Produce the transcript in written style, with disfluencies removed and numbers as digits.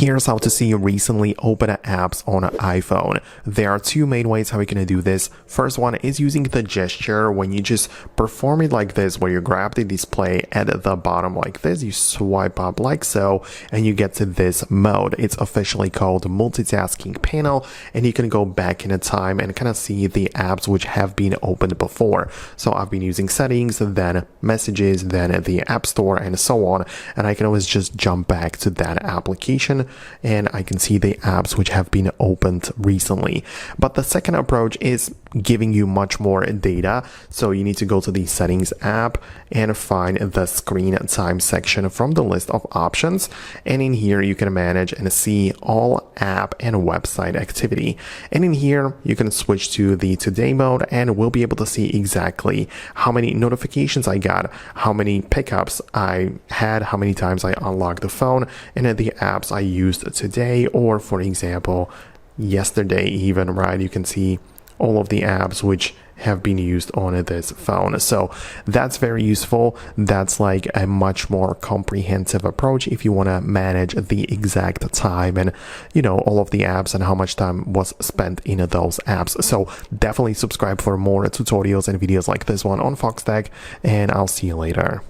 Here's how to see recently opened apps on an iPhone. There are two main ways how we can do this. First one is using the gesture. When you just perform it like this, where you grab the display at the bottom like this, you swipe up like so, and you get to this mode. It's officially called Multitasking panel, and you can go back in time and kind of see the apps which have been opened before. So I've been using settings, then messages, then the App Store, and so on, and I can always just jump back to that application and I can see the apps which have been opened recently. But the second approach is giving you much more data. So you need to go to the settings app and find the screen time section from the list of options. And in here, you can manage and see all app and website activity. And in here, you can switch to the today mode and we'll be able to see exactly how many notifications I got, how many pickups I had, how many times I unlocked the phone, and the apps I used today, or for example, yesterday even, right? You can see all of the apps which have been used on this phone. So that's very useful. That's like a much more comprehensive approach if you want to manage the exact time and, all of the apps and how much time was spent in those apps. So definitely subscribe for more tutorials and videos like this one on Foxtecc, and I'll see you later.